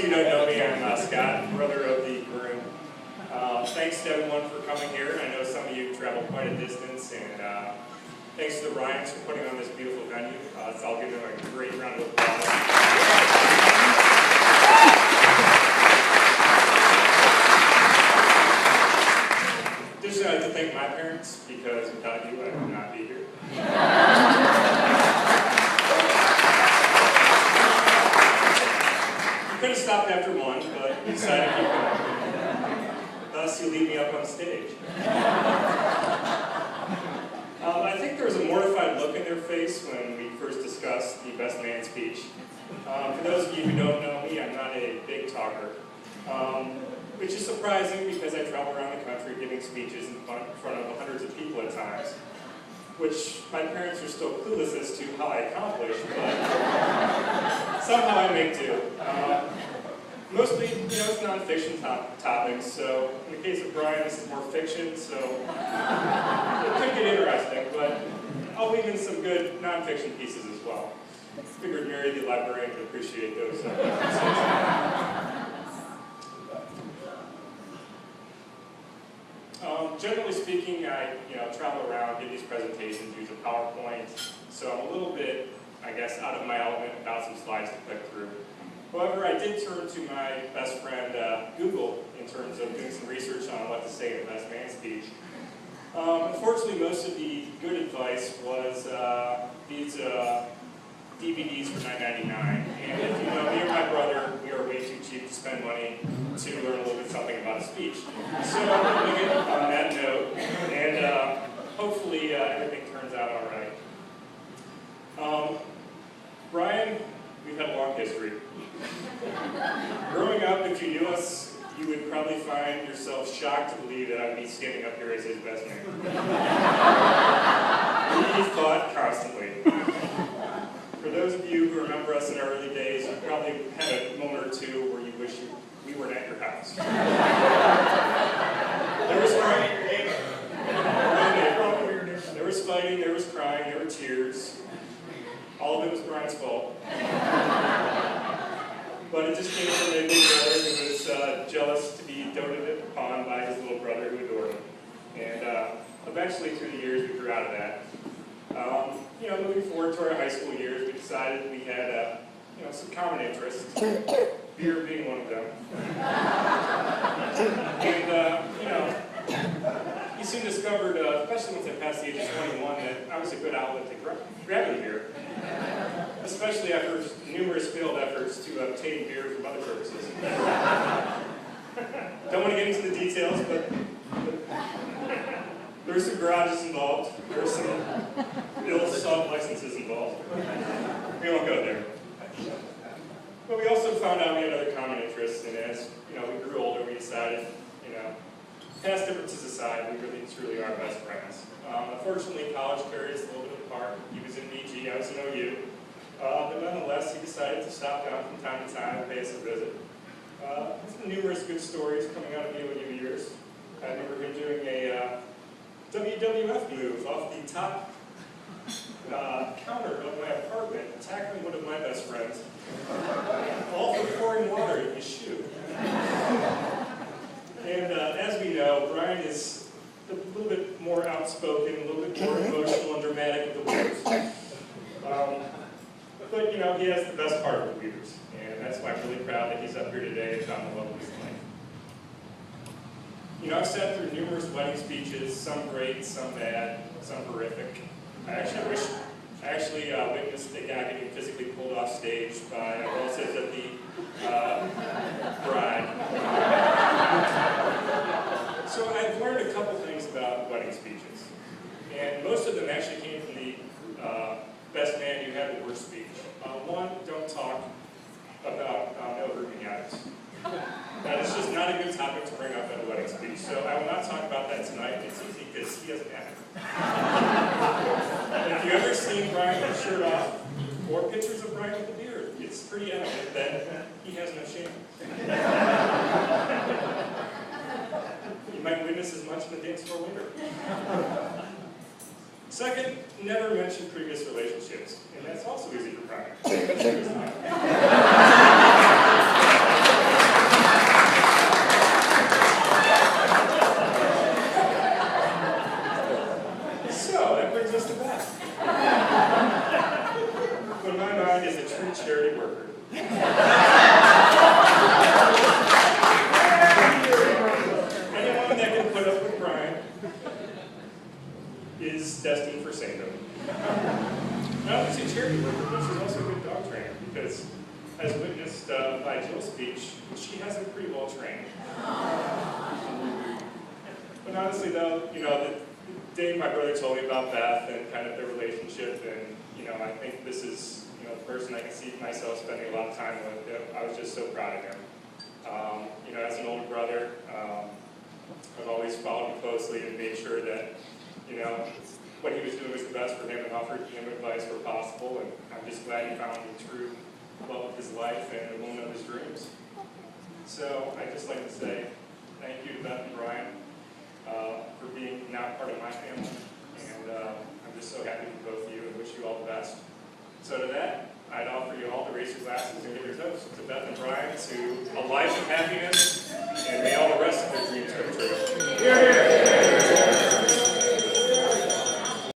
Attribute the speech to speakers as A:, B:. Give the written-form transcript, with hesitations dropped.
A: of you who don't know me, I'm Scott, brother of the groom. Thanks to everyone for coming here. I know some of you traveled quite a distance, and thanks to the Ryans for putting on this beautiful venue. So I'll give them a great round of applause. Additionally, I'd like to thank my parents, because without you, I would not be here. We could have stopped after one, but we decided to keep going. Thus, you leave me up on stage. I think there was a mortified look in their face when we first discussed the best man speech. For those of you who don't know me, I'm not a big talker. Which is surprising because I travel around the country giving speeches in front of hundreds of people at times, which my parents are still clueless as to how I accomplish, but somehow I make do. Mostly, it's non-fiction topics, so in the case of Brian, this is more fiction, so it could get interesting, but I'll weave in some good non-fiction pieces as well. I figured Mary, the librarian, would appreciate those. Generally speaking, I travel around, give these presentations, use a PowerPoint, so I'm a little bit, I guess, out of my element about some slides to click through. However, I did turn to my best friend Google in terms of doing some research on what to say in the best man speech. Unfortunately, most of the good advice was these DVDs for $9.99. And if you know me or my brother, we are way too cheap to spend money to learn a little bit something about a speech. So I'm going to get on that note, and hopefully everything turns out all right. Brian, we've had a long history. Growing up, if you knew us, you would probably find yourself shocked to believe that I would be standing up here as his best man. We fought constantly. For those of you who remember us in our early days, you probably had a moment or two where you wish we weren't at your house. There was crying. There was fighting, there was crying, there were tears. All of it was Brian's fault. But it just came from a big brother who was jealous to be doted upon by his little brother who adored him. And eventually, through the years, we grew out of that. Moving forward to our high school years, we decided we had, some common interests. Beer being one of them. And, he soon discovered, especially once I passed the age of 21, that I was a good outlet to grab a beer. Especially after numerous failed efforts to obtain beer from other purposes. Don't want to get into the details, but there were some garages involved. There were some ill-sought licenses involved. We won't go there. But we also found out we had other common interests, and as we grew older, we decided, past differences aside, we really truly are best friends. Unfortunately, college carried us a little bit apart. He was in BG, I was in OU. But nonetheless, he decided to stop down from time to time and pay us a visit. There's been numerous good stories coming out of the OU years. I remember him doing a WWF move off the top counter of my apartment, tackling one of my best friends, all for pouring water in his shoe. And as we know, Brian is a little bit more outspoken, a little bit more emotional and dramatic with the words. But he has the best heart of the leaders, and that's why I'm really proud that he's up here today and found the love of his life. I've sat through numerous wedding speeches, some great, some bad, some horrific. I actually witnessed a guy getting physically pulled off stage by relatives of the bride. So I've learned a couple things about wedding speeches, and most of them actually came from the best man who had the worst speech. One, don't talk about no-grooming addicts. That is just not a good topic to bring up at a wedding speech, so I will not talk about that tonight. It's easy because he doesn't have it. If you've ever seen Brian with his shirt off, or pictures of Brian with a beard, it's pretty evident that he has no shame. You might witness as much in the dance floor later. Second, never mention previous relationships, and that's also easy for Brian. as witnessed by Jill's speech, she has it pretty well trained. But honestly though, the day my brother told me about Beth and kind of their relationship, and I think this is the person I can see myself spending a lot of time with. I was just so proud of him. As an older brother, I've always followed him closely and made sure that what he was doing was the best for him and offered him advice where possible. And I'm just glad he found the true love of his life and the woman of his dreams. So I'd just like to say thank you to Beth and Brian for being now part of my family. And I'm just so happy for both of you and wish you all the best. So to that, I'd offer you all to raise your glasses and give your toast to Beth and Brian to a life of happiness